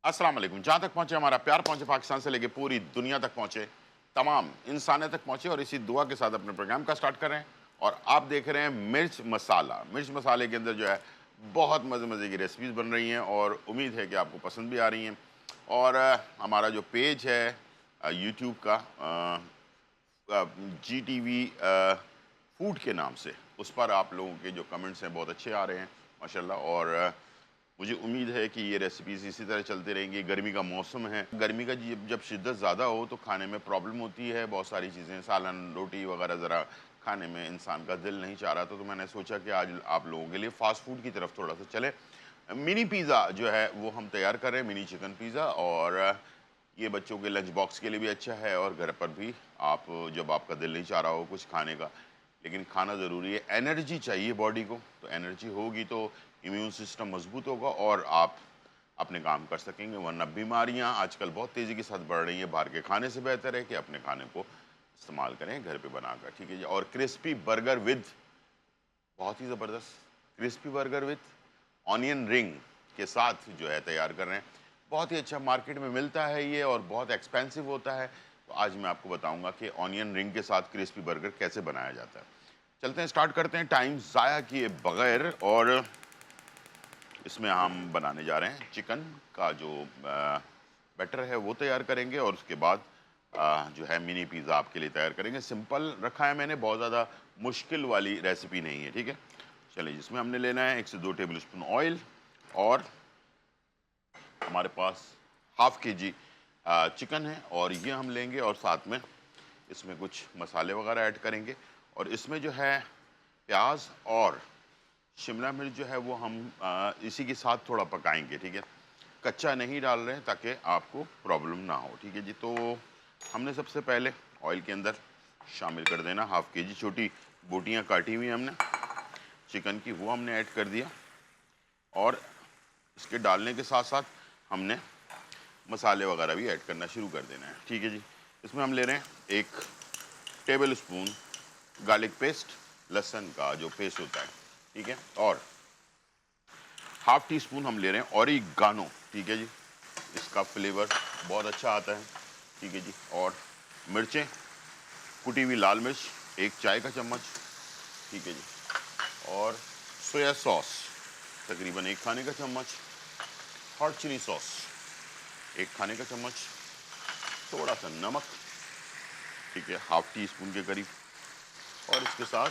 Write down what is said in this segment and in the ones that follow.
अस्सलाम वालेकुम। जहाँ तक पहुँचे हमारा प्यार पहुँचे पाकिस्तान से लेके पूरी दुनिया तक पहुँचे, तमाम इंसानियत तक पहुँचे और इसी दुआ के साथ अपने प्रोग्राम का स्टार्ट कर रहे हैं। और आप देख रहे हैं मिर्च मसाला। मिर्च मसाले के अंदर जो है बहुत मज़े-मज़े की रेसिपीज़ बन रही हैं और उम्मीद है कि आपको पसंद भी आ रही हैं। और हमारा जो पेज है यूट्यूब का जीटीवी फूड के नाम से, उस पर आप लोगों के जो कमेंट्स हैं बहुत अच्छे आ रहे हैं माशाल्लाह। और मुझे उम्मीद है कि ये रेसिपीज़ इसी तरह चलती रहेंगी। गर्मी का मौसम है, गर्मी का जब शिद्दत ज़्यादा हो तो खाने में प्रॉब्लम होती है। बहुत सारी चीज़ें सालन, रोटी वगैरह ज़रा खाने में इंसान का दिल नहीं चाह रहा था, तो मैंने सोचा कि आज आप लोगों के लिए फ़ास्ट फूड की तरफ थोड़ा-सा चलें। मिनी पिज़्ज़ा जो है वो हम तैयार कर रहे हैं, मिनी चिकन पिज़्ज़ा। और ये बच्चों के लंच बॉक्स के लिए भी अच्छा है और घर पर भी आप जब आपका दिल नहीं चाह रहा हो कुछ खाने का, लेकिन खाना ज़रूरी है, एनर्जी चाहिए बॉडी को, तो एनर्जी होगी तो इम्यून सिस्टम मजबूत होगा और आप अपने काम कर सकेंगे। वरना बीमारियां आजकल बहुत तेज़ी के साथ बढ़ रही हैं। बाहर के खाने से बेहतर है कि अपने खाने को इस्तेमाल करें घर पे बनाकर, ठीक है जी। और क्रिस्पी बर्गर विद, बहुत ही ज़बरदस्त crispy burger with onion ring के साथ जो है तैयार कर रहे हैं। बहुत ही अच्छा मार्केट में मिलता है ये और बहुत एक्सपेंसिव होता है। तो आज मैं आपको बताऊंगा कि ऑनियन रिंग के साथ क्रिस्पी बर्गर कैसे बनाया जाता है। चलते हैं, स्टार्ट करते हैं टाइम ज़ाया किए बगैर। और इसमें हम बनाने जा रहे हैं चिकन का जो बैटर है वो तैयार करेंगे और उसके बाद जो है मिनी पिज़्ज़ा आपके लिए तैयार करेंगे। सिंपल रखा है मैंने, बहुत ज़्यादा मुश्किल वाली रेसिपी नहीं है, ठीक है। चलिए, जिसमें हमने लेना है 1 से 2 टेबल स्पून ऑयल और हमारे पास हाफ के जी चिकन है और ये हम लेंगे और साथ में इसमें कुछ मसाले वगैरह ऐड करेंगे। और इसमें जो है प्याज और शिमला मिर्च जो है वो हम इसी के साथ थोड़ा पकाएंगे, ठीक है। कच्चा नहीं डाल रहे हैं ताकि आपको प्रॉब्लम ना हो, ठीक है जी। तो हमने सबसे पहले ऑयल के अंदर शामिल कर देना हाफ के जी छोटी बोटियां काटी हुई हमने चिकन की, वो हमने ऐड कर दिया। और इसके डालने के साथ साथ हमने मसाले वगैरह भी ऐड करना शुरू कर देना है, ठीक है जी। इसमें हम ले रहे हैं 1 टेबल स्पून गार्लिक पेस्ट, लहसुन का जो पेस्ट होता है, ठीक है। और हाफ टी स्पून हम ले रहे हैं ऑरिगानो, ठीक है जी। इसका फ्लेवर बहुत अच्छा आता है, ठीक है जी। और मिर्चें, कुटी हुई लाल मिर्च 1 चाय का चम्मच, ठीक है जी। और सोया सॉस तकरीबन 1 खाने का चम्मच, हॉट चिली सॉस 1 खाने का चम्मच, थोड़ा सा नमक, ठीक है, हाफ टी स्पून के करीब। और इसके साथ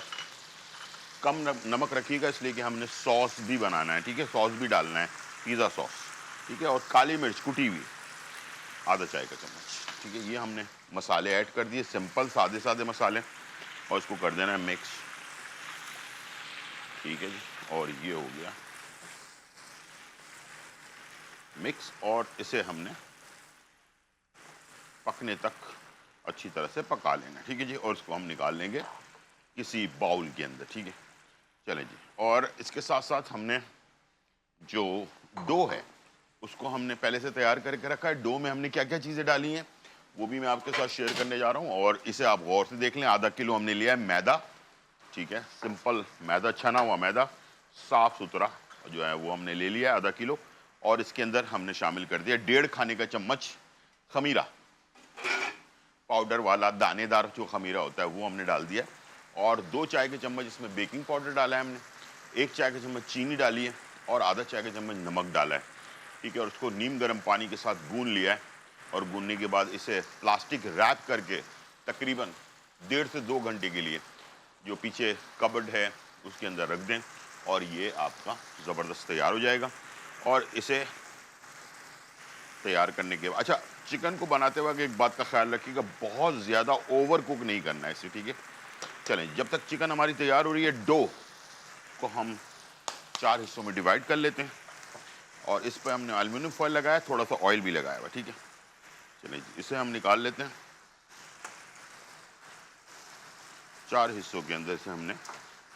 कम नमक रखिएगा इसलिए कि हमने सॉस भी बनाना है, ठीक है, सॉस भी डालना है, पिज़्ज़ा सॉस, ठीक है। और काली मिर्च कुटी हुई आधा चाय का चम्मच, ठीक है। ये हमने मसाले ऐड कर दिए, सिंपल सादे सादे मसाले, और इसको कर देना है मिक्स, ठीक है जी। और ये हो गया मिक्स और इसे हमने पकने तक अच्छी तरह से पका लेना, ठीक है जी। और इसको हम निकाल लेंगे किसी बाउल के अंदर, ठीक है। चलें जी। और इसके साथ साथ हमने जो डो है उसको हमने पहले से तैयार करके रखा है। डो में हमने क्या क्या चीज़ें डाली हैं वो भी मैं आपके साथ शेयर करने जा रहा हूँ और इसे आप गौर से देख लें। आधा किलो हमने लिया है मैदा, ठीक है, सिंपल मैदा, छना हुआ मैदा, साफ सुथरा जो है वो हमने ले लिया है आधा किलो। और इसके अंदर हमने शामिल कर दिया 1.5 खाने का चम्मच खमीरा, पाउडर वाला दानेदार जो खमीरा होता है वो हमने डाल दिया। और 2 चाय के चम्मच इसमें बेकिंग पाउडर डाला है हमने, 1 चाय का चम्मच चीनी डाली है और आधा चाय का चम्मच नमक डाला है, ठीक है। और उसको नीम गर्म पानी के साथ गूंद लिया है। और गूंदने के बाद इसे प्लास्टिक रैप करके तकरीबन 1.5 से 2 घंटे के लिए जो पीछे कबर्ड है उसके अंदर रख दें और ये आपका ज़बरदस्त तैयार हो जाएगा। और इसे तैयार करने के बाद, अच्छा, चिकन को बनाते वक्त एक बात का ख्याल रखिएगा, बहुत ज़्यादा ओवर कुक नहीं करना है इसे, ठीक है। चलें, जब तक चिकन हमारी तैयार हो रही है, डो को हम 4 हिस्सों में डिवाइड कर लेते हैं और इस पर हमने एल्युमिनियम फॉयल लगाया, थोड़ा सा ऑयल भी लगाया हुआ, ठीक है। चलिए इसे हम निकाल लेते हैं। 4 हिस्सों के अंदर से हमने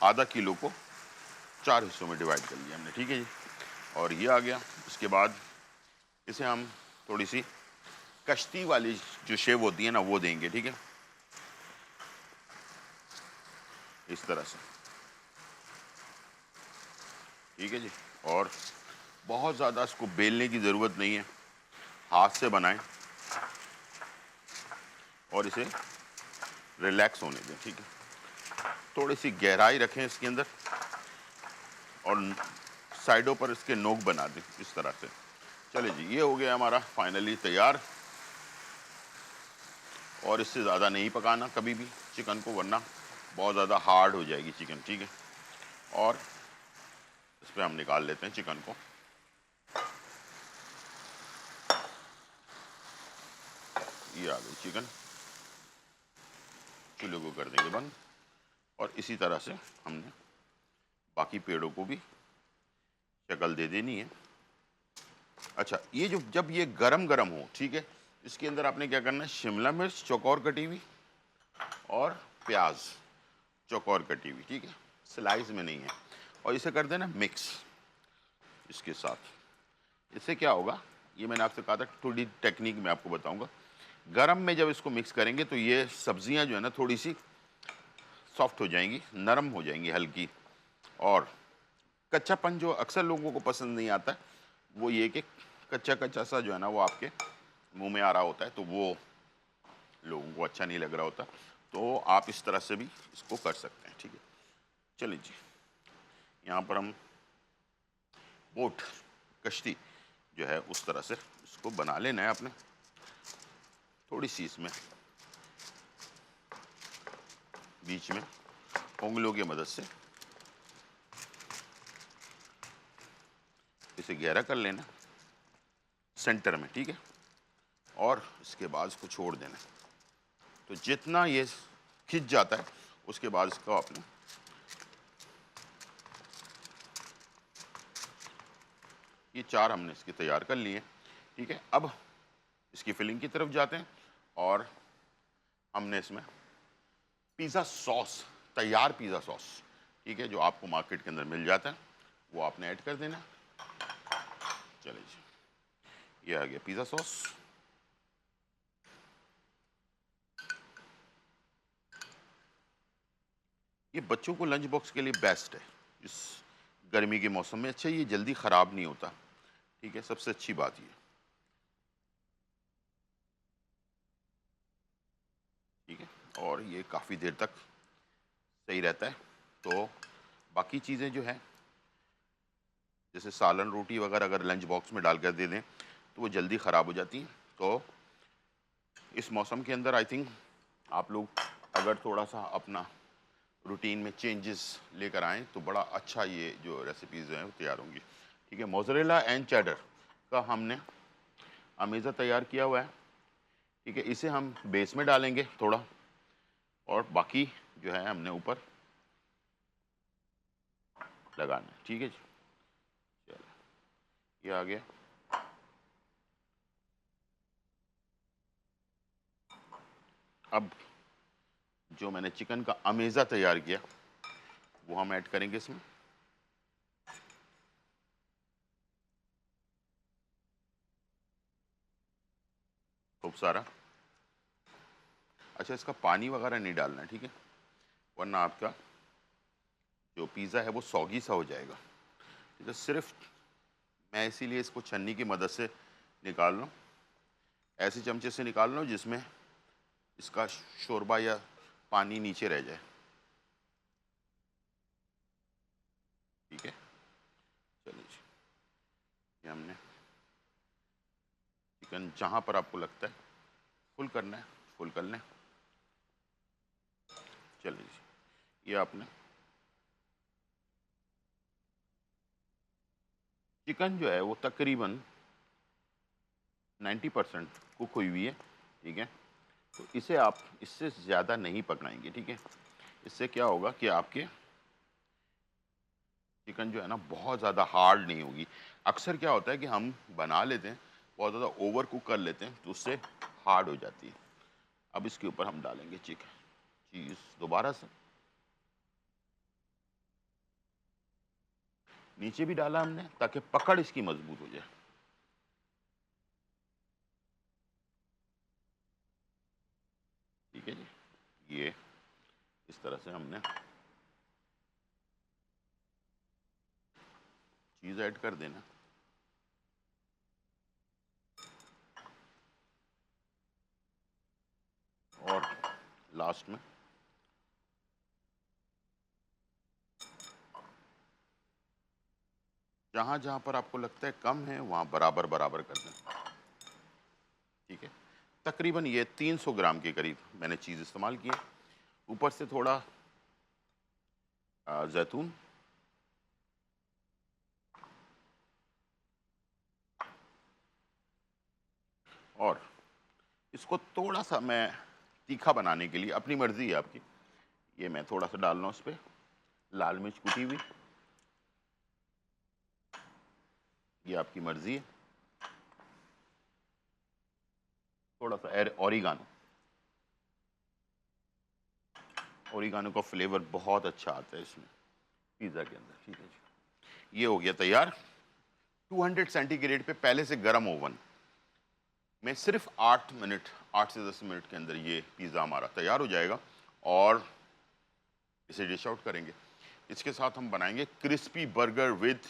आधा किलो को 4 हिस्सों में डिवाइड कर लिया हमने, ठीक है जी। और ये आ गया। इसके बाद इसे हम थोड़ी सी कश्ती वाली जो शेप होती है ना वो देंगे, ठीक है, इस तरह से, ठीक है जी। और बहुत ज़्यादा इसको बेलने की ज़रूरत नहीं है, हाथ से बनाएं और इसे रिलैक्स होने दें, ठीक है। थोड़ी सी गहराई रखें इसके अंदर और साइडों पर इसके नोक बना दें इस तरह से। चलिए जी, ये हो गया हमारा फाइनली तैयार। और इससे ज़्यादा नहीं पकाना कभी भी चिकन को, वरना बहुत ज़्यादा हार्ड हो जाएगी चिकन, ठीक है। और इस पर हम निकाल लेते हैं चिकन को। ये आ गई चिकन, चूल्हे को कर देंगे बंद। और इसी तरह से हमने बाकी पेड़ों को भी शक्ल दे देनी है। अच्छा, ये जो जब ये गरम गरम हो, ठीक है, इसके अंदर आपने क्या करना है, शिमला मिर्च चौकोर कटी हुई और प्याज चौकोर कटी हुई, ठीक है, स्लाइस में नहीं है, और इसे कर देना मिक्स इसके साथ। इससे क्या होगा, ये मैंने आपसे कहा था थोड़ी टेक्निक मैं आपको बताऊंगा। गरम में जब इसको मिक्स करेंगे तो ये सब्जियां जो है ना थोड़ी सी सॉफ्ट हो जाएंगी, नरम हो जाएंगी हल्की। और कच्चापन जो अक्सर लोगों को पसंद नहीं आता, वो ये कि कच्चा कच्चा सा जो है ना वो आपके मुंह में आ रहा होता है, तो वो लोगों को अच्छा नहीं लग रहा होता। तो आप इस तरह से भी इसको कर सकते हैं, ठीक है। चलिए जी, यहाँ पर हम बोट, कश्ती जो है उस तरह से इसको बना लेना है आपने। थोड़ी सी इसमें बीच में उंगलियों की मदद से इसे गहरा कर लेना सेंटर में, ठीक है। और इसके बाद इसको छोड़ देना। तो जितना ये खिंच जाता है उसके बाद इसको आपने ये 4 हमने इसकी तैयार कर लिए, ठीक है। अब इसकी फिलिंग की तरफ जाते हैं और हमने इसमें पिज़्ज़ा सॉस, तैयार पिज़्ज़ा सॉस, ठीक है, जो आपको मार्केट के अंदर मिल जाता है, वो आपने ऐड कर देना। चलिए जी, ये आ गया पिज़्ज़ा सॉस। ये बच्चों को लंच बॉक्स के लिए बेस्ट है इस गर्मी के मौसम में। अच्छा, ये जल्दी ख़राब नहीं होता, ठीक है, सबसे अच्छी बात ये, ठीक है। और ये काफ़ी देर तक सही रहता है। तो बाकी चीज़ें जो है जैसे सालन रोटी वगैरह अगर लंच बॉक्स में डाल कर दे दें तो वो जल्दी ख़राब हो जाती हैं। तो इस मौसम के अंदर आई थिंक आप लोग अगर थोड़ा सा अपना रूटीन में चेंजेस लेकर आएँ तो बड़ा अच्छा ये जो रेसिपीज़ हैं वो तैयार होंगी, ठीक है। मोज़रेला एंड चेडर का हमने अमेज़ा तैयार किया हुआ है, ठीक है। इसे हम बेस में डालेंगे थोड़ा, और बाकी जो है हमने ऊपर लगाना है, ठीक है जी। चलो, ये आ गया। अब जो मैंने चिकन का अमेज़ा तैयार किया वो हम ऐड करेंगे इसमें। खूब सारा। अच्छा, इसका पानी वगैरह नहीं डालना है, ठीक है, वरना आपका जो पिज़्ज़ा है वो सॉगी सा हो जाएगा, ठीक है। सिर्फ मैं इसीलिए इसको छन्नी की मदद से निकाल रहा हूँ, ऐसे चमचे से निकाल रहा हूँ जिसमें इसका शोरबा या पानी नीचे रह जाए, ठीक है। चलिए जी, ये हमने चिकन जहाँ पर आपको लगता है फुल करना है फुल कर लें। चलिए जी, ये आपने चिकन जो है वो तकरीबन 90% कुक हुई हुई है, ठीक है। तो इसे आप इससे ज़्यादा नहीं पकाएंगे, ठीक है। इससे क्या होगा कि आपके चिकन जो है ना बहुत ज़्यादा हार्ड नहीं होगी। अक्सर क्या होता है कि हम बना लेते हैं, बहुत ज़्यादा ओवर कुक कर लेते हैं तो उससे हार्ड हो जाती है। अब इसके ऊपर हम डालेंगे चिकन चीज़ दोबारा से, नीचे भी डाला हमने ताकि पकड़ इसकी मजबूत हो जाए, ठीक है जी। ये इस तरह से हमने चीज़ ऐड कर देना। लास्ट में। जहाँ जहाँ पर आपको लगता है कम है वहाँ बराबर बराबर कर दें, ठीक है। तकरीबन ये 300 ग्राम के करीब मैंने चीज़ इस्तेमाल की है। ऊपर से थोड़ा जैतून, और इसको थोड़ा सा मैं तीखा बनाने के लिए, अपनी मर्ज़ी है आपकी, ये मैं थोड़ा सा डाल रहा हूँ उस पर लाल मिर्च कुटी हुई, ये आपकी मर्ज़ी है। थोड़ा सा ओरिगानो, ओरिगानो का फ्लेवर बहुत अच्छा आता है इसमें पिज़्ज़ा के अंदर, ठीक है जी। ये हो गया तैयार। 200 सेंटीग्रेड पे पहले से गर्म ओवन में सिर्फ 8 मिनट, 8 से 10 मिनट के अंदर ये पिज़्ज़ा हमारा तैयार हो जाएगा और इसे डिश आउट करेंगे। इसके साथ हम बनाएंगे crispy burger with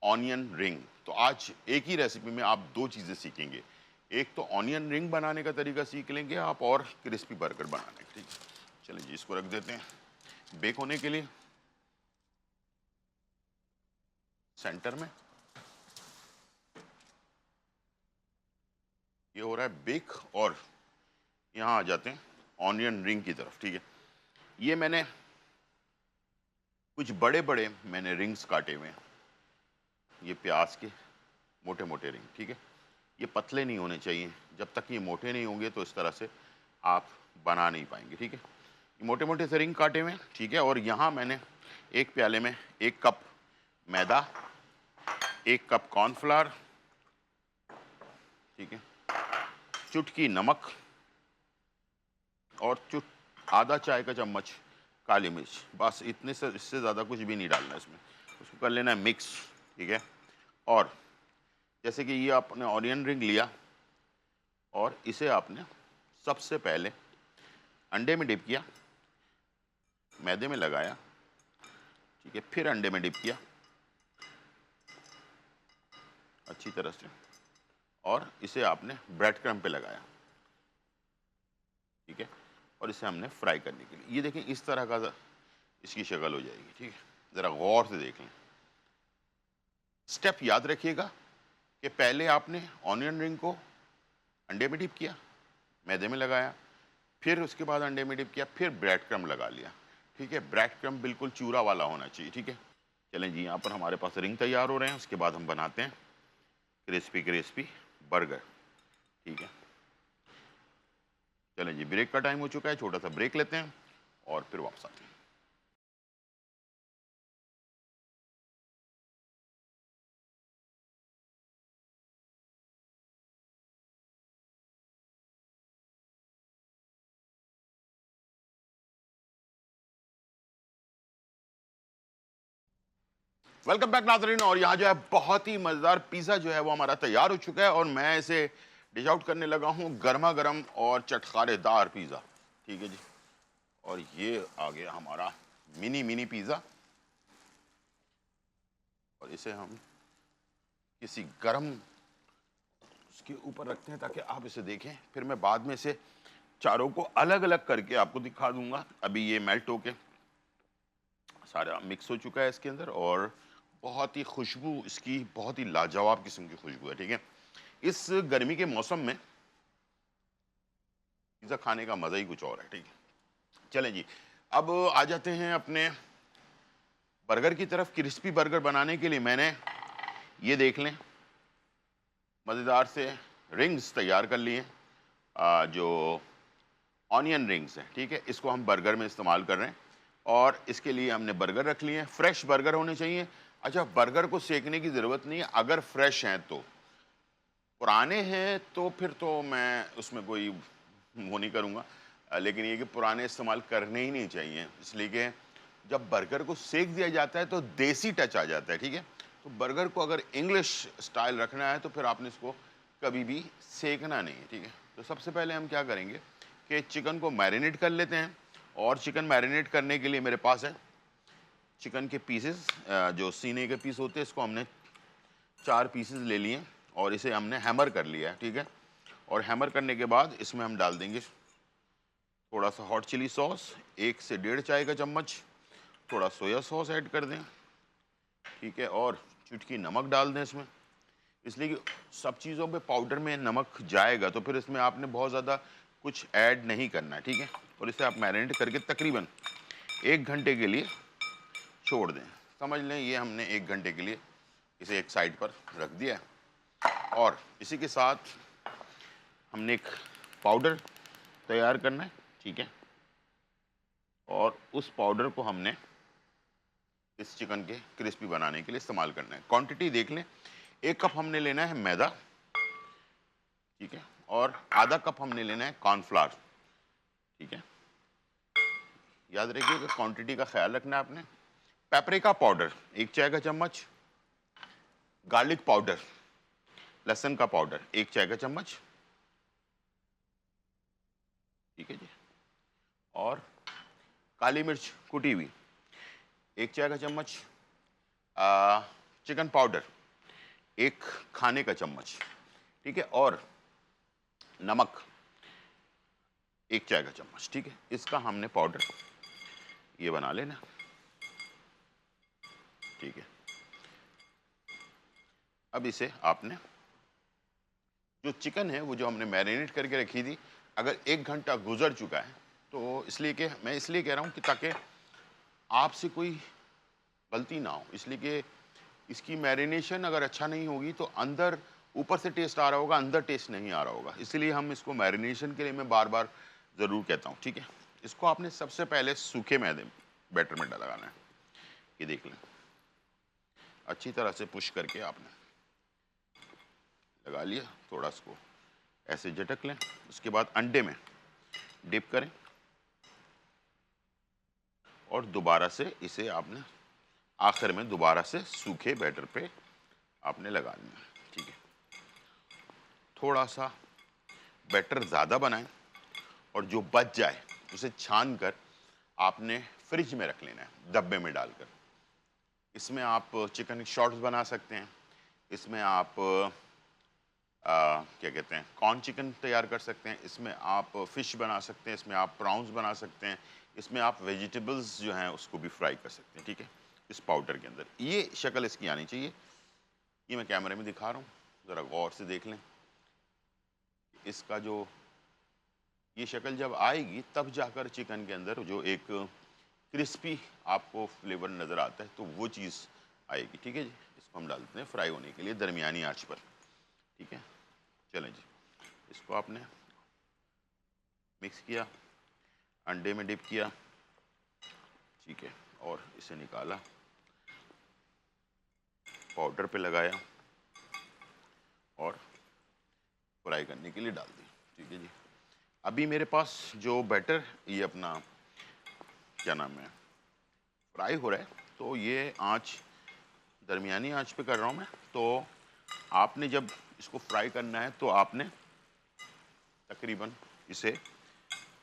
onion ring. तो आज एक ही रेसिपी में आप दो चीज़ें सीखेंगे, एक तो ऑनियन रिंग बनाने का तरीका सीख लेंगे आप, और क्रिस्पी बर्गर बनाने का, ठीक है। चलिए जी, इसको रख देते हैं बेक होने के लिए सेंटर में। ये हो रहा है बेक, और यहाँ आ जाते हैं ऑनियन रिंग की तरफ, ठीक है। ये मैंने कुछ बड़े बड़े मैंने रिंग्स काटे हुए हैं, ये प्याज के मोटे मोटे रिंग, ठीक है। ये पतले नहीं होने चाहिए, जब तक ये मोटे नहीं होंगे तो इस तरह से आप बना नहीं पाएंगे, ठीक है। ये मोटे मोटे से रिंग काटे हुए हैं, ठीक है। और यहाँ मैंने एक प्याले में 1 कप मैदा, 1 कप कॉर्नफ्लावर, ठीक है, चुटकी नमक और आधा चाय का चम्मच काली मिर्च, बस इतने से, इससे ज़्यादा कुछ भी नहीं डालना इसमें। उसको कर लेना है मिक्स, ठीक है। और जैसे कि ये आपने ऑनियन रिंग लिया और इसे आपने सबसे पहले अंडे में डिप किया, मैदे में लगाया, ठीक है, फिर अंडे में डिप किया अच्छी तरह से, और इसे आपने ब्रेड क्रम्ब पे लगाया, ठीक है। और इसे हमने फ्राई करने के लिए, ये देखें इस तरह का इसकी शक्ल हो जाएगी, ठीक है। ज़रा गौर से देख लें। स्टेप याद रखिएगा कि पहले आपने ऑनियन रिंग को अंडे में डिप किया, मैदे में लगाया, फिर उसके बाद अंडे में डिप किया, फिर ब्रेड क्रम्ब लगा लिया, ठीक है। ब्रेड क्रम्ब बिल्कुल चूरा वाला होना चाहिए, ठीक है। चलें जी, यहाँ पर हमारे पास रिंग तैयार हो रहे हैं। उसके बाद हम बनाते हैं क्रिस्पी क्रिस्पी बर्गर, ठीक है। चलें जी, ब्रेक का टाइम हो चुका है, छोटा सा ब्रेक लेते हैं और फिर वापस आते हैं। वेलकम बैक नाज़रीन। और यहाँ जो है बहुत ही मज़ेदार पिज़्ज़ा जो है वो हमारा तैयार हो चुका है और मैं इसे डिश आउट करने लगा हूँ। गर्मा गर्म और चटखारेदार पिज़्ज़ा, ठीक है जी। और ये आ गया हमारा मिनी मिनी पिज़्ज़ा, और इसे हम किसी गर्म उसके ऊपर रखते हैं ताकि आप इसे देखें, फिर मैं बाद में इसे चारों को अलग अलग करके आपको दिखा दूंगा। अभी ये मेल्ट होके सारा मिक्स हो चुका है इसके अंदर, और बहुत ही खुशबू इसकी बहुत ही लाजवाब किस्म की खुशबू है, ठीक है। इस गर्मी के मौसम में पिज़्ज़ा खाने का मज़ा ही कुछ और है, ठीक है। चलें जी, अब आ जाते हैं अपने बर्गर की तरफ। क्रिस्पी बर्गर बनाने के लिए मैंने, ये देख लें, मज़ेदार से रिंग्स तैयार कर लिए, जो ऑनियन रिंग्स हैं, ठीक है। इसको हम बर्गर में इस्तेमाल कर रहे हैं, और इसके लिए हमने बर्गर रख लिए हैं। फ्रेश बर्गर होने चाहिए। अच्छा, बर्गर को सेकने की ज़रूरत नहीं है अगर फ्रेश हैं तो। पुराने हैं तो फिर तो मैं उसमें कोई वो नहीं करूँगा, लेकिन ये कि पुराने इस्तेमाल करने ही नहीं चाहिए, इसलिए कि जब बर्गर को सेक दिया जाता है तो देसी टच आ जाता है, ठीक है। तो बर्गर को अगर इंग्लिश स्टाइल रखना है तो फिर आपने इसको कभी भी सेकना नहीं है, ठीक है। तो सबसे पहले हम क्या करेंगे कि चिकन को मैरिनेट कर लेते हैं, और चिकन मैरिनेट करने के लिए मेरे पास है चिकन के पीसेस, जो सीने के पीस होते हैं, इसको हमने 4 पीसेस ले लिए और इसे हमने हैमर कर लिया है, ठीक है। और हैमर करने के बाद इसमें हम डाल देंगे थोड़ा सा हॉट चिली सॉस, 1 से 1.5 चाय का चम्मच, थोड़ा सोया सॉस ऐड कर दें, ठीक है, और चुटकी नमक डाल दें इसमें। इसलिए कि सब चीज़ों पे पाउडर में नमक जाएगा तो फिर इसमें आपने बहुत ज़्यादा कुछ ऐड नहीं करना है, ठीक है। और इसे आप मैरिनेट करके तकरीबन 1 घंटे के लिए छोड़ दें। समझ लें ये हमने 1 घंटे के लिए इसे एक साइड पर रख दिया है। और इसी के साथ हमने एक पाउडर तैयार करना है, ठीक है, और उस पाउडर को हमने इस चिकन के क्रिस्पी बनाने के लिए इस्तेमाल करना है। क्वांटिटी देख लें, 1 कप हमने लेना है मैदा, ठीक है, और आधा कप हमने लेना है कॉर्नफ्लावर, ठीक है। याद रखिएगा क्वांटिटी का ख्याल रखना है आपने। पेपरिका पाउडर 1 चाय का चम्मच, गार्लिक पाउडर, लहसुन का पाउडर 1 चाय का चम्मच, ठीक है जी, और काली मिर्च कुटी हुई 1 चाय का चम्मच, चिकन पाउडर 1 खाने का चम्मच, ठीक है, और नमक 1 चाय का चम्मच, ठीक है। इसका हमने पाउडर ये बना लेना, ठीक है। अब इसे आपने जो चिकन है वो जो हमने मैरिनेट करके रखी थी, अगर 1 घंटा गुजर चुका है तो इसलिए कि मैं इसलिए कह रहा हूँ कि ताकि आपसे कोई गलती ना हो, इसलिए कि इसकी मैरिनेशन अगर अच्छा नहीं होगी तो अंदर ऊपर से टेस्ट आ रहा होगा, अंदर टेस्ट नहीं आ रहा होगा। इसलिए हम इसको मैरिनेशन के लिए मैं बार बार ज़रूर कहता हूँ, ठीक है। इसको आपने सबसे पहले सूखे मैदे बैटर में लगाना है, ये देख लें, अच्छी तरह से पुश करके आपने लगा लिया। थोड़ा इसको ऐसे झटक लें, उसके बाद अंडे में डिप करें और दोबारा से इसे आपने आखिर में दोबारा से सूखे बैटर पे आपने लगा लेना, ठीक है। थोड़ा सा बैटर ज़्यादा बनाएं और जो बच जाए उसे छान कर आपने फ्रिज में रख लेना है, डब्बे में डालकर। इसमें आप चिकन शॉर्ट्स बना सकते हैं, इसमें आप क्या कहते हैं कॉर्न चिकन तैयार कर सकते हैं, इसमें आप फ़िश बना सकते हैं, इसमें आप प्रॉन्स बना सकते हैं, इसमें आप वेजिटेबल्स जो हैं उसको भी फ्राई कर सकते हैं, ठीक है। इस पाउडर के अंदर ये शक्ल इसकी आनी चाहिए। ये मैं कैमरे में दिखा रहा हूँ, ज़रा गौर से देख लें। इसका जो ये शक्ल जब आएगी तब जाकर चिकन के अंदर जो एक क्रिस्पी आपको फ्लेवर नज़र आता है तो वो चीज़ आएगी, ठीक है जी। इसको हम डालते हैं फ्राई होने के लिए दरमियानी आंच पर, ठीक है। चलें जी, इसको आपने मिक्स किया, अंडे में डिप किया, ठीक है, और इसे निकाला, पाउडर पे लगाया और फ्राई करने के लिए डाल दी, ठीक है जी। अभी मेरे पास जो बैटर ये अपना क्या नाम है फ्राई हो रहा है, तो ये आंच दरमियानी आंच पे कर रहा हूँ मैं। तो आपने जब इसको फ्राई करना है तो आपने तकरीबन इसे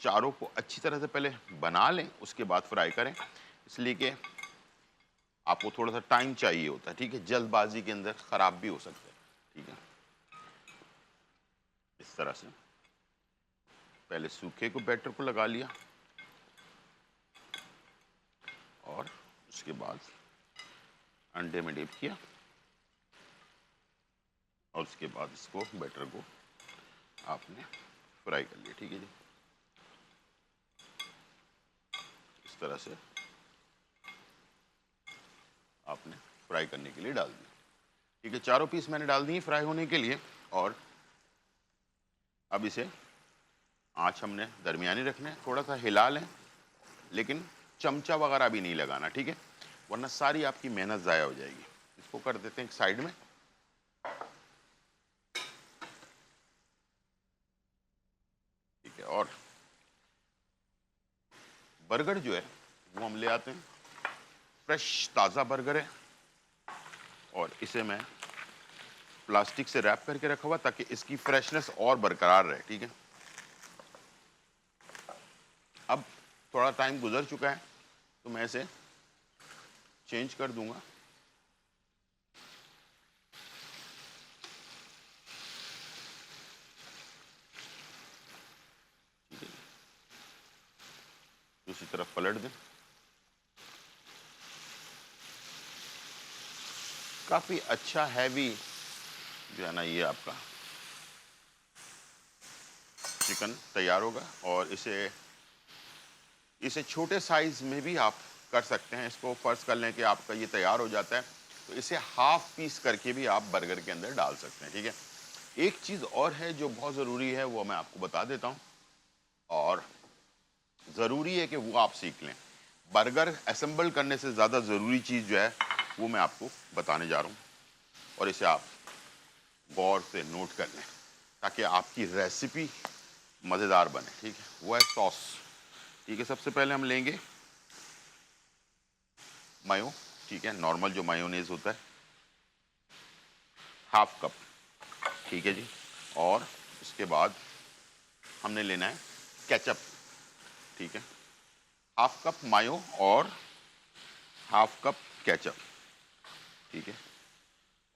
चारों को अच्छी तरह से पहले बना लें, उसके बाद फ्राई करें, इसलिए कि आपको थोड़ा सा टाइम चाहिए होता है, ठीक है। जल्दबाजी के अंदर ख़राब भी हो सकता है, ठीक है। इस तरह से पहले सूखे को बैटर को लगा लिया और उसके बाद अंडे में डिप किया और उसके बाद इसको बैटर को आपने फ्राई कर लिया, ठीक है जी। इस तरह से आपने फ्राई करने के लिए डाल दिया, ठीक है। चारों पीस मैंने डाल दिए फ्राई होने के लिए। और अब इसे आंच हमने दरमियानी रखना है, थोड़ा सा हिला लें, लेकिन चमचा वगैरह भी नहीं लगाना, ठीक है, वरना सारी आपकी मेहनत ज़ाया हो जाएगी। इसको कर देते हैं एक साइड में, ठीक है। और बर्गर जो है वो हम ले आते हैं, फ्रेश ताज़ा बर्गर है और इसे मैं प्लास्टिक से रैप करके रखा हुआ ताकि इसकी फ्रेशनेस और बरकरार रहे, ठीक है। अब थोड़ा टाइम गुजर चुका है तो मैं इसे चेंज कर दूंगा, ठीक है। दूसरी तरफ पलट दें। काफ़ी अच्छा हैवी जो है ना ये आपका चिकन तैयार होगा। और इसे इसे छोटे साइज़ में भी आप कर सकते हैं। इसको फ़र्ज़ कर लें कि आपका ये तैयार हो जाता है, तो इसे हाफ़ पीस करके भी आप बर्गर के अंदर डाल सकते हैं, ठीक है। एक चीज़ और है जो बहुत ज़रूरी है, वो मैं आपको बता देता हूँ, और ज़रूरी है कि वो आप सीख लें। बर्गर असेंबल करने से ज़्यादा ज़रूरी चीज़ जो है वो मैं आपको बताने जा रहा हूँ, और इसे आप गौर से नोट कर लें ताकि आपकी रेसिपी मज़ेदार बने, ठीक है। वो है सॉस, ठीक है। सबसे पहले हम लेंगे मायो, ठीक है, नॉर्मल जो मायोनेज़ होता है, हाफ कप, ठीक है जी। और उसके बाद हमने लेना है केचप, ठीक है, हाफ कप मायो और हाफ कप केचप, ठीक है।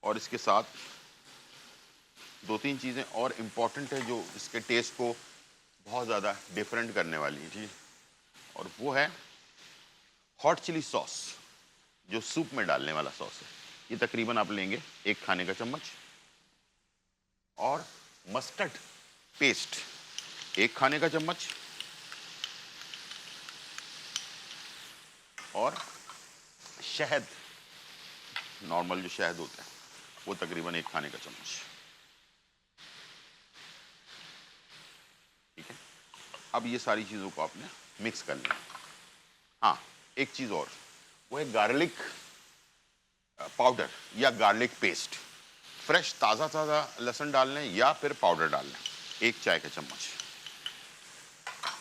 और इसके साथ दो तीन चीज़ें और इम्पॉर्टेंट है जो इसके टेस्ट को बहुत ज़्यादा डिफरेंट करने वाली है, ठीक है। और वो है हॉट चिली सॉस, जो सूप में डालने वाला सॉस है। ये तकरीबन आप लेंगे 1 खाने का चम्मच। और मस्टर्ड पेस्ट 1 खाने का चम्मच। और शहद, नॉर्मल जो शहद होता है, वो तकरीबन 1 खाने का चम्मच, ठीक है। अब ये सारी चीज़ों को आपने मिक्स कर लिया। हाँ, एक चीज़ और, वो है गार्लिक पाउडर या गार्लिक पेस्ट। फ्रेश ताज़ा ताज़ा लहसुन डाल लें या फिर पाउडर डाल लें, 1 चाय का चम्मच,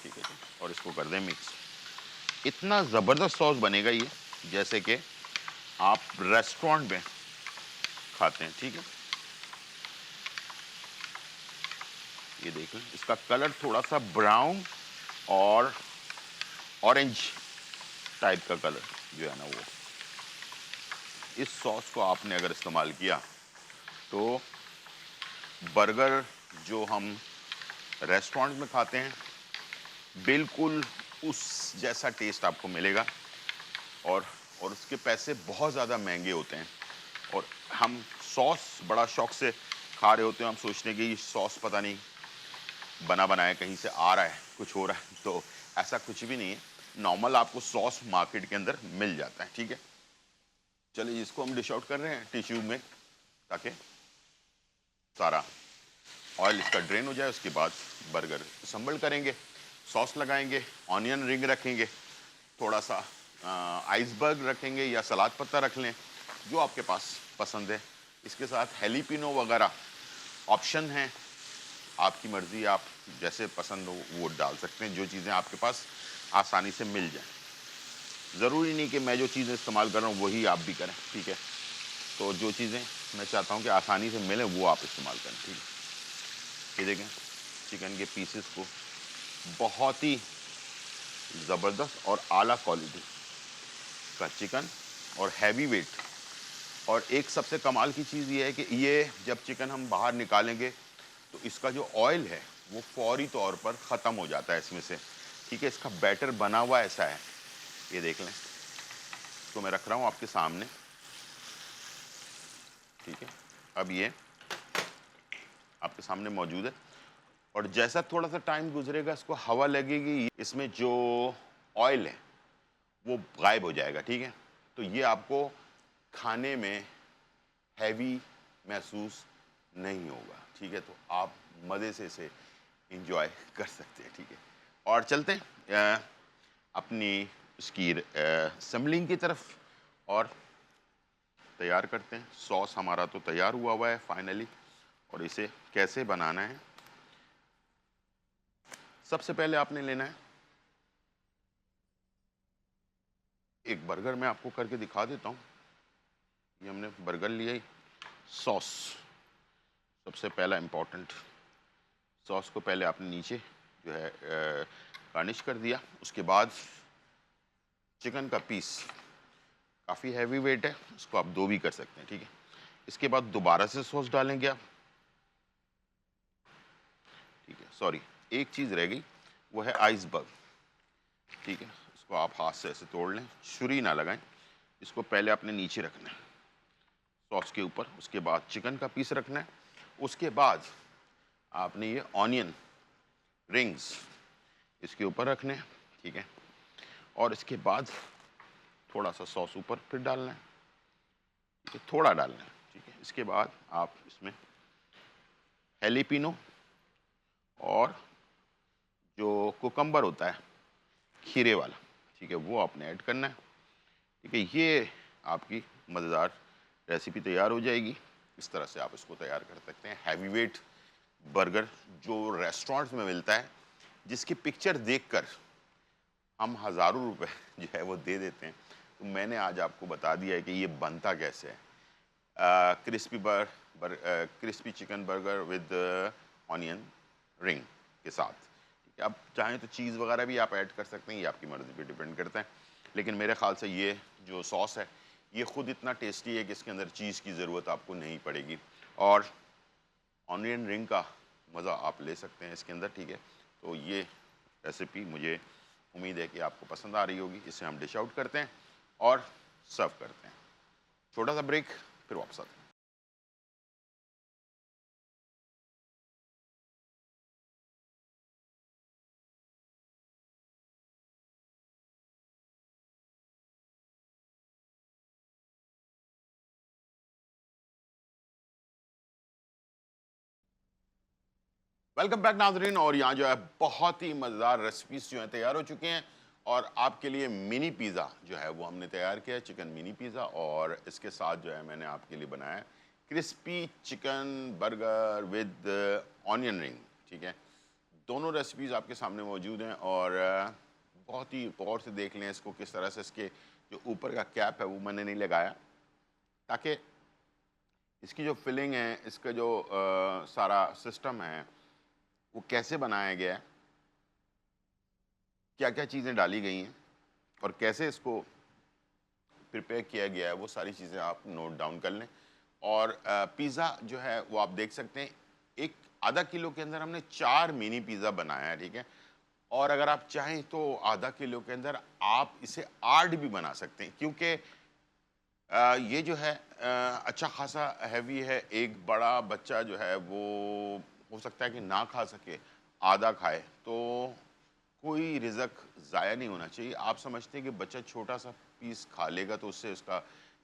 ठीक है जी। और इसको कर दें मिक्स। इतना ज़बरदस्त सॉस बनेगा ये, जैसे कि आप रेस्टोरेंट में खाते हैं, ठीक है। ये देख लें, इसका कलर थोड़ा सा ब्राउन और ऑरेंज टाइप का कलर जो है ना, वो इस सॉस को आपने अगर इस्तेमाल किया तो बर्गर जो हम रेस्टोरेंट में खाते हैं बिल्कुल उस जैसा टेस्ट आपको मिलेगा। और उसके पैसे बहुत ज़्यादा महंगे होते हैं, और हम सॉस बड़ा शौक से खा रहे होते हैं। हम सोचते हैं कि ये सॉस पता नहीं बना बनाया कहीं से आ रहा है, कुछ हो रहा है, तो ऐसा कुछ भी नहीं है। नॉर्मल आपको सॉस मार्केट के अंदर मिल जाता है, ठीक है। चलिए इसको हम डिश आउट कर रहे हैं टिश्यू में, ताकि सारा ऑयल इसका ड्रेन हो जाए। उसके बाद बर्गर असम्बल करेंगे, सॉस लगाएंगे, ऑनियन रिंग रखेंगे, थोड़ा सा आइसबर्ग रखेंगे या सलाद पत्ता रख लें, जो आपके पास पसंद है। इसके साथ हेलीपिनो वगैरह ऑप्शन हैं, आपकी मर्ज़ी, आप जैसे पसंद हो वो डाल सकते हैं, जो चीज़ें आपके पास आसानी से मिल जाएं। ज़रूरी नहीं कि मैं जो चीज़ें इस्तेमाल कर रहा हूँ वही आप भी करें, ठीक है। तो जो चीज़ें मैं चाहता हूँ कि आसानी से मिलें वो आप इस्तेमाल करें, ठीक है। ये देखें, चिकन के पीसेस को बहुत ही ज़बरदस्त और आला क्वालिटी का चिकन और हैवी वेट। और एक सबसे कमाल की चीज़ ये है कि ये जब चिकन हम बाहर निकालेंगे तो इसका जो ऑयल है वो फौरी तौर पर ख़त्म हो जाता है इसमें से, ठीक है। इसका बैटर बना हुआ ऐसा है, ये देख लें, इसको मैं रख रहा हूँ आपके सामने, ठीक है। अब ये आपके सामने मौजूद है, और जैसा थोड़ा सा टाइम गुजरेगा इसको हवा लगेगी, इसमें जो ऑयल है वो गायब हो जाएगा, ठीक है। तो ये आपको खाने में हैवी महसूस नहीं होगा, ठीक है। तो आप मज़े से इसे इंजॉय कर सकते हैं, ठीक है। और चलते हैं अपनी इसकी असम्बलिंग की तरफ, और तैयार करते हैं। सॉस हमारा तो तैयार हुआ है फाइनली, और इसे कैसे बनाना है, सबसे पहले आपने लेना है एक बर्गर। मैं आपको करके दिखा देता हूँ। ये हमने बर्गर लिया ही। सॉस सबसे पहला इम्पोर्टेंट, सॉस को पहले आपने नीचे जो है गार्निश कर दिया। उसके बाद चिकन का पीस काफ़ी हैवी वेट है, उसको आप 2 भी कर सकते हैं, ठीक है। इसके बाद दोबारा से सॉस डालेंगे आप, ठीक है। सॉरी, एक चीज़ रह गई, वो है आइसबर्ग, ठीक है। इसको आप हाथ से ऐसे तोड़ लें, छुरी ना लगाएं। इसको पहले आपने नीचे रखना है सॉस के ऊपर, उसके बाद चिकन का पीस रखना है, उसके बाद आपने ये ऑनियन रिंग्स इसके ऊपर रखने हैं, ठीक है। और इसके बाद थोड़ा सा सॉस ऊपर फिर डालना है, ठीक है, थोड़ा डालना है, ठीक है। इसके बाद आप इसमें हेलीपिनो और जो कुकम्बर होता है खीरे वाला, ठीक है, वो आपने ऐड करना है, ठीक है। ये आपकी मज़ेदार रेसिपी तैयार हो जाएगी। इस तरह से आप इसको तैयार कर सकते हैं। हैवी वेट बर्गर जो रेस्टोरेंट्स में मिलता है, जिसकी पिक्चर देखकर हम हज़ारों रुपए जो है वो दे देते हैं, तो मैंने आज आपको बता दिया है कि ये बनता कैसे है। Crispy chicken burger with onion ring के साथ, ठीक है। आप चाहें तो चीज़ वगैरह भी आप ऐड कर सकते हैं, ये आपकी मर्ज़ी पे डिपेंड करता है। लेकिन मेरे ख़्याल से ये जो सॉस है ये ख़ुद इतना टेस्टी है कि इसके अंदर चीज़ की ज़रूरत आपको नहीं पड़ेगी, और ऑनियन रिंग का मज़ा आप ले सकते हैं इसके अंदर, ठीक है। तो ये रेसिपी मुझे उम्मीद है कि आपको पसंद आ रही होगी। इसे हम डिश आउट करते हैं और सर्व करते हैं। छोटा सा ब्रेक, फिर वापस आते हैं। वेलकम बैक नाजरीन। और यहाँ जो है बहुत ही मज़ेदार रेसिपीज जो हैं तैयार हो चुके हैं, और आपके लिए मिनी पिज़्ज़ा जो है वो हमने तैयार किया है, चिकन मिनी पिज़्ज़ा। और इसके साथ जो है मैंने आपके लिए बनाया है crispy chicken burger with onion ring, ठीक है। दोनों रेसिपीज़ आपके सामने मौजूद हैं, और बहुत ही गौर से देख लें इसको किस तरह से। इसके जो ऊपर का कैप है वो मैंने नहीं लगाया, ताकि इसकी जो फिलिंग है, इसका जो सारा सिस्टम है वो कैसे बनाया गया है, क्या क्या चीज़ें डाली गई हैं और कैसे इसको प्रिपेयर किया गया है, वो सारी चीज़ें आप नोट डाउन कर लें। और पिज़्ज़ा जो है वो आप देख सकते हैं, एक आधा किलो के अंदर हमने 4 मिनी पिज़्ज़ा बनाया है, ठीक है। और अगर आप चाहें तो आधा किलो के अंदर आप इसे 8 भी बना सकते हैं, क्योंकि ये जो है अच्छा खासा हैवी है। एक बड़ा बच्चा जो है वो हो सकता है कि ना खा सके, आधा खाए, तो कोई रिज़्क ज़ाया नहीं होना चाहिए। आप समझते हैं कि बच्चा छोटा सा पीस खा लेगा तो उससे उसका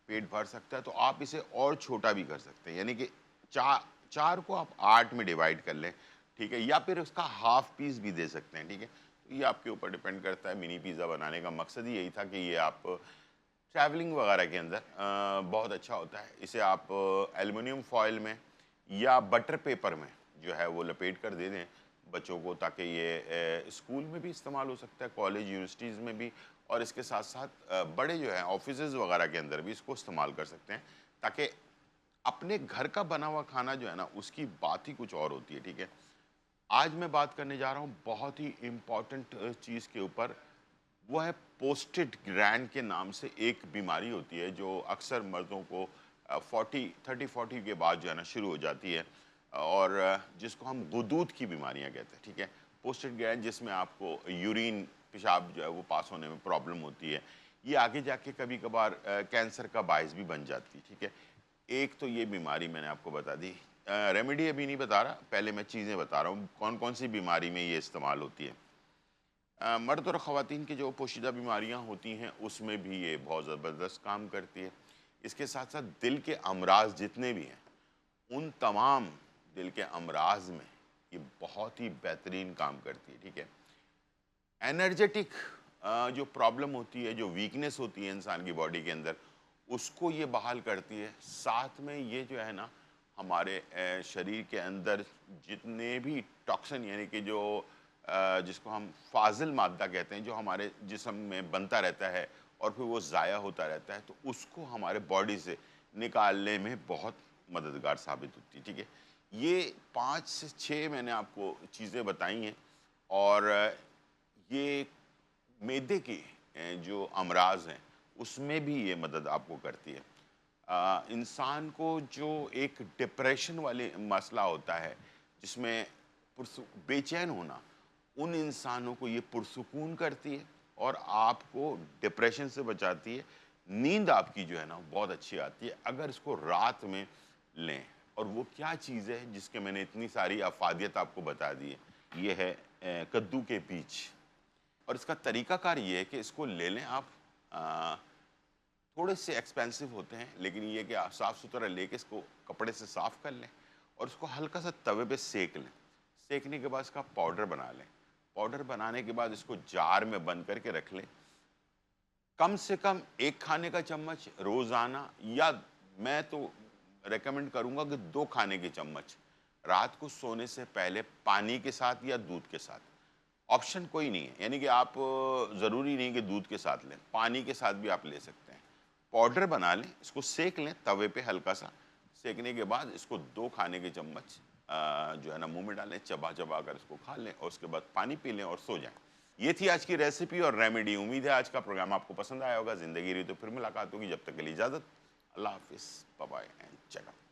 पेट भर सकता है, तो आप इसे और छोटा भी कर सकते हैं, यानी कि 4 को आप 8 में डिवाइड कर लें, ठीक है, या फिर उसका हाफ पीस भी दे सकते हैं, ठीक है। तो ये आपके ऊपर डिपेंड करता है। मिनी पिज़्ज़ा बनाने का मकसद ही यही था कि ये आप ट्रैवलिंग वगैरह के अंदर बहुत अच्छा होता है। इसे आप एल्युमिनियम फॉयल में या बटर पेपर में जो है वो लपेट कर दे दें बच्चों को, ताकि ये स्कूल में भी इस्तेमाल हो सकता है, कॉलेज यूनिवर्सिटीज़ में भी, और इसके साथ साथ बड़े जो हैं ऑफिसेज़ वगैरह के अंदर भी इसको इस्तेमाल कर सकते हैं, ताकि अपने घर का बना हुआ खाना जो है ना उसकी बात ही कुछ और होती है, ठीक है। आज मैं बात करने जा रहा हूँ बहुत ही इम्पॉर्टेंट चीज़ के ऊपर। वो है पोस्टेड ग्रैंड के नाम से एक बीमारी होती है जो अक्सर मर्दों को 40 के बाद जो है ना शुरू हो जाती है, और जिसको हम गुदूद की बीमारियां कहते हैं, ठीक है। पोस्टेड ग्रैंड जिसमें आपको यूरिन पेशाब जो है वो पास होने में प्रॉब्लम होती है, ये आगे जाके कभी कभार कैंसर का बायस भी बन जाती है, ठीक है। एक तो ये बीमारी मैंने आपको बता दी। रेमेडी अभी नहीं बता रहा, पहले मैं चीज़ें बता रहा हूँ कौन कौन सी बीमारी में ये इस्तेमाल होती है। मर्द और ख़वातीन की जो पोशीदा बीमारियां होती हैं उसमें भी ये बहुत ज़बरदस्त काम करती है। इसके साथ साथ दिल के अमराज जितने भी हैं, उन तमाम दिल के अमराज में ये बहुत ही बेहतरीन काम करती है, ठीक है। एनर्जेटिक जो प्रॉब्लम होती है, जो वीकनेस होती है इंसान की बॉडी के अंदर, उसको ये बहाल करती है। साथ में ये जो है ना हमारे शरीर के अंदर जितने भी टॉक्सिन, यानी कि जो जिसको हम फाजिल मादा कहते हैं, जो हमारे जिस्म में बनता रहता है और फिर वो ज़ाया होता रहता है, तो उसको हमारे बॉडी से निकालने में बहुत मददगार साबित होती है, ठीक है। ये 5 से 6 मैंने आपको चीज़ें बताई हैं, और ये मैदे के जो अमराज हैं उसमें भी ये मदद आपको करती है। इंसान को जो एक डिप्रेशन वाले मसला होता है, जिसमें बेचैन होना, उन इंसानों को ये पुरसुकून करती है और आपको डिप्रेशन से बचाती है। नींद आपकी जो है ना बहुत अच्छी आती है अगर इसको रात में लें। और वो क्या चीज़ है जिसके मैंने इतनी सारी अफ़ादियत आपको बता दी है, ये है कद्दू के बीज। और इसका तरीक़ाकार ये है कि इसको ले लें आप, अ, थोड़े से एक्सपेंसिव होते हैं, लेकिन ये कि आप साफ़-सुथरा लेके इसको कपड़े से साफ़ कर लें और उसको हल्का-सा तवे पे सेंक लें। सेंकने के बाद इसका पाउडर बना लें। पाउडर बनाने के बाद इसको जार में बंद करके रख लें। कम से कम 1 खाने का चम्मच रोज़ाना, या मैं तो रिकमेंड करूँगा कि 2 खाने के चम्मच रात को सोने से पहले पानी के साथ या दूध के साथ। ऑप्शन कोई नहीं है, यानी कि आप ज़रूरी नहीं कि दूध के साथ लें, पानी के साथ भी आप ले सकते हैं। पाउडर बना लें, इसको सेंक लें तवे पे हल्का-सा। सेंकने के बाद इसको 2 खाने के चम्मच जो है ना मुँह में डालें, चबा-चबा कर इसको खा लें और उसके बाद पानी पी लें और सो जाएँ। ये थी आज की रेसिपी और रेमेडी। उम्मीद है आज का प्रोग्राम आपको पसंद आया होगा। ज़िंदगी रही तो फिर मुलाकात होगी, जब तक के लिए इजाज़त। अल्लाह हाफ़िज़, bye bye and check out.